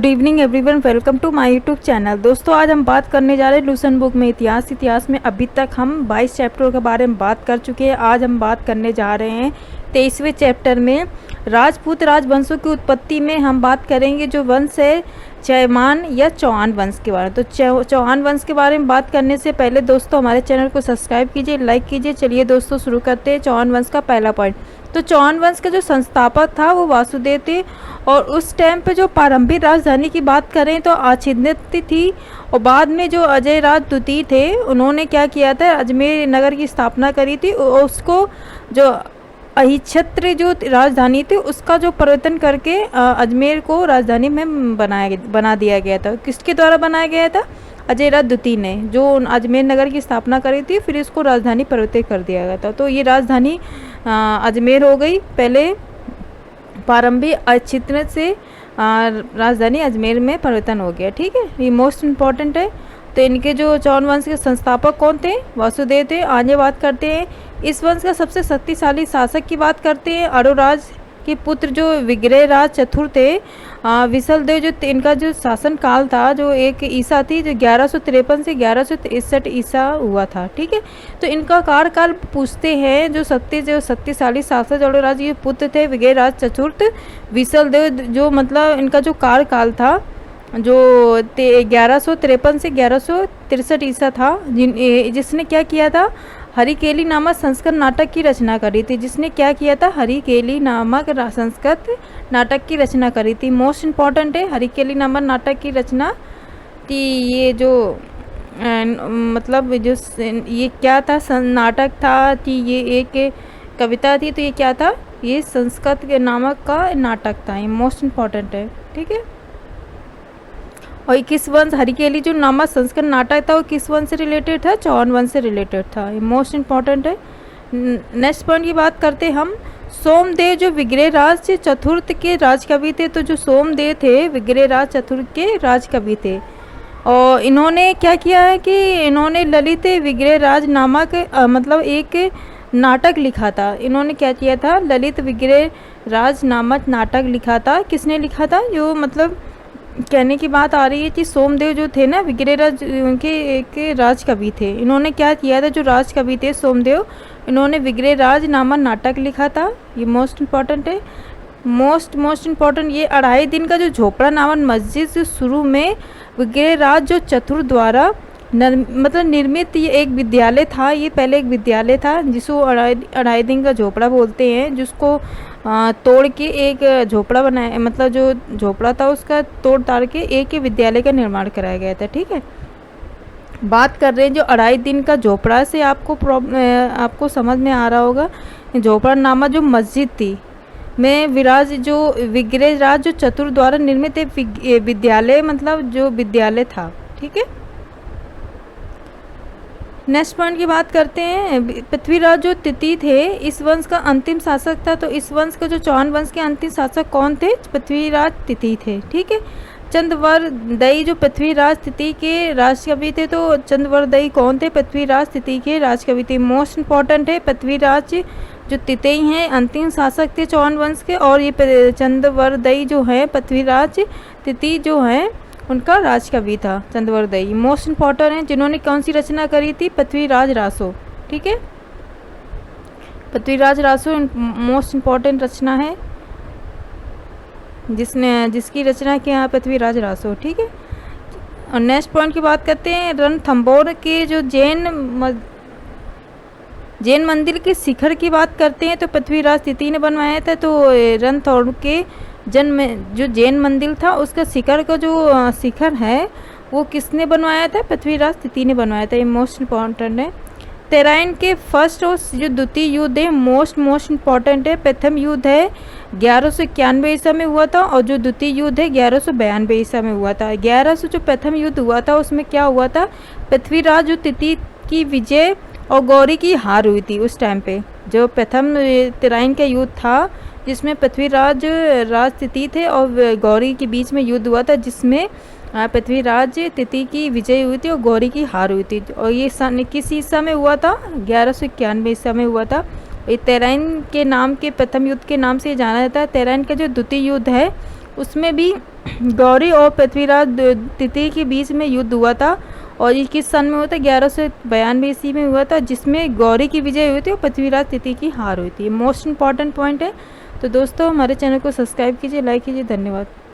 Evening everyone, welcome to my YouTube channel. दोस्तों, आज हम बात करने जा रहे हैं लूसन बुक में इतिहास में अभी तक हम 22 चैप्टरों के बारे में बात कर चुके हैं। आज हम बात करने जा रहे हैं 23वें चैप्टर में राजपूत राजवंशों की उत्पत्ति में हम बात करेंगे जो वंश है चयमान या चौहान वंश के बारे में। तो चौहान वंश के बारे में बात करने से पहले दोस्तों हमारे चैनल को सब्सक्राइब कीजिए, लाइक कीजिए। चलिए दोस्तों शुरू करते हैं चौहान वंश का पहला पॉइंट। तो चौहान वंश का जो संस्थापक था वो वासुदेव थे और उस टाइम पे जो प्रारंभिक राजधानी की बात करें तो अछिद्रत थी। और बाद में जो अजय राज द्वितीय थे उन्होंने क्या किया था, अजमेर नगर की स्थापना करी थी। उसको जो अहिच्छत्र जो राजधानी थी उसका जो परिवर्तन करके अजमेर को राजधानी में बना दिया गया था। किसके द्वारा बनाया गया था? अजय राज द्वितीय ने, जो अजमेर नगर की स्थापना करी थी, फिर इसको राजधानी परिवर्तित कर दिया गया था। तो ये राजधानी अजमेर हो गई। पहले प्रारंभिक अछिद्र से राजधानी अजमेर में परिवर्तन हो गया। ठीक है, ये मोस्ट इम्पॉर्टेंट है। तो इनके जो चौहान वंश के संस्थापक कौन थे? वासुदेव थे। आगे बात करते हैं इस वंश का सबसे शक्तिशाली शासक की बात करते हैं। अरोराज के पुत्र जो विग्रह राज चतुर्थ थे, विशलदेव जो इनका जो शासन काल था जो एक ईसा थी, जो 1153 से 1163 ईसा हुआ था। ठीक है, तो इनका कार्यकाल पूछते हैं। जो शक्तिशाली शासक अरोराज के पुत्र थे विग्रह राज चतुर्थ, विशलदेव, जो मतलब इनका जो कार्यकाल था जो 1153 से 1163 ईसा था, जिसने क्या किया था, हरिकेली नामक संस्कृत नाटक की रचना करी थी। जिसने क्या किया था? हरिकेली नामक संस्कृत नाटक की रचना करी थी। मोस्ट इम्पॉर्टेंट है हरिकेली नामक नाटक की रचना थी। ये जो मतलब जो ये क्या था, नाटक था कि ये एक कविता थी। तो ये क्या था? ये संस्कृत के नामक का नाटक था। ये मोस्ट इम्पॉर्टेंट है। ठीक है, और किस वंश, हरिकेली जो नामक संस्कृत नाटक था वो किस वंश से रिलेटेड था? चौहान वंश से रिलेटेड था। ये मोस्ट इम्पॉर्टेंट है। नेक्स्ट पॉइंट की बात करते हैं हम। सोमदेव जो विग्रह राज चतुर्थ के राजकवि थे। तो जो सोमदेव थे विग्रह राज चतुर्थ के राजकवि थे और इन्होंने क्या किया है कि इन्होंने ललित विग्रह राज नामक मतलब एक नाटक लिखा था। इन्होंने क्या किया था? ललित विग्रह राज नामक नाटक लिखा था। किसने लिखा था? जो मतलब कहने की बात आ रही है कि सोमदेव जो थे ना विग्रह राज उनके एक राजकवि थे। इन्होंने क्या किया था? जो राजकवि थे सोमदेव, इन्होंने विग्रह राज नामक नाटक लिखा था। ये मोस्ट इम्पॉर्टेंट है। मोस्ट इम्पॉर्टेंट ये 2.5 दिन का जो झोपड़ा नामक मस्जिद जो शुरू में विग्रह राज जो चतुर द्वारा मतलब निर्मित ये एक विद्यालय था। ये पहले एक विद्यालय था जिसको 2.5 दिन का झोपड़ा बोलते हैं, जिसको तोड़ के एक झोपड़ा बनाया, मतलब जो झोपड़ा था उसका तोड़ ताड़ के एक विद्यालय का निर्माण कराया गया था। ठीक है, बात कर रहे हैं जो 2.5 दिन का झोपड़ा से आपको समझ में आ रहा होगा। झोपड़ा नामक जो मस्जिद थी में विग्रह राज जो चतुर द्वारा निर्मित एक विद्यालय, मतलब जो विद्यालय था। ठीक है, नेक्स्ट पॉइंट की बात करते हैं। पृथ्वीराज जो तृतीय थे इस वंश का अंतिम शासक था। तो इस वंश का जो चौहान वंश के अंतिम शासक कौन थे? पृथ्वीराज तृतीय थे। ठीक है, चंद्रवरदयी जो पृथ्वीराज तृतीय के राजकवि थे। तो चंद्रवरदयी कौन थे? पृथ्वीराज तृतीय के राजकवि थे। मोस्ट इम्पॉर्टेंट है, पृथ्वीराज जो तृतीय हैं अंतिम शासक थे चौहान वंश के, और ये चंद्रवरदयी जो है पृथ्वीराज तृतीय जो हैं उनका राजकवि था चंद्रवरदयी। मोस्ट इम्पॉर्टेंट है। जिन्होंने कौन सी रचना करी थी? पृथ्वीराज रासो। ठीक है, पृथ्वीराज रासो मोस्ट इम्पॉर्टेंट रचना है जिसकी रचना किया पृथ्वीराज रासो। ठीक है, और नेक्स्ट पॉइंट की बात करते हैं। रणथंभौर के जो जैन मंदिर के शिखर की बात करते हैं तो पृथ्वीराज तृतीय ने बनवाया था। तो रणथंभौर के जो जैन मंदिर था उसका शिखर का जो शिखर है वो किसने बनवाया था? पृथ्वीराज तृतीय ने बनवाया था। ये मोस्ट इम्पॉर्टेंट है। तराइन के फर्स्ट और जो द्वितीय युद्ध है मोस्ट इम्पॉर्टेंट है। प्रथम युद्ध है 1191 ईसा में हुआ था और जो द्वितीय युद्ध है 1192 ईसा में हुआ था। 1100 जो प्रथम युद्ध हुआ था उसमें क्या हुआ था? पृथ्वीराज जो तृतीय की विजय और गौरी की हार हुई थी। उस टाइम पे जो प्रथम तराइन का युद्ध था जिसमें पृथ्वीराज राज तृतीय थे और गौरी के बीच में युद्ध हुआ था, जिसमें पृथ्वीराज तृतीय की विजय हुई थी और गौरी की हार हुई थी। और ये किस ईसा में हुआ था? 1191 ईसा में हुआ था। ये तराइन के नाम के प्रथम युद्ध के नाम से जाना जाता है। तराइन का जो द्वितीय युद्ध है उसमें भी गौरी और पृथ्वीराज तृतीय के बीच में युद्ध हुआ था और ये किस सन में हुआ था, 1192 ईस्वी में हुआ था, जिसमें गौरी की विजय हुई थी और पृथ्वीराज तृतीय की हार हुई थी। मोस्ट इंपॉर्टेंट पॉइंट है। तो दोस्तों हमारे चैनल को सब्सक्राइब कीजिए, लाइक कीजिए। धन्यवाद।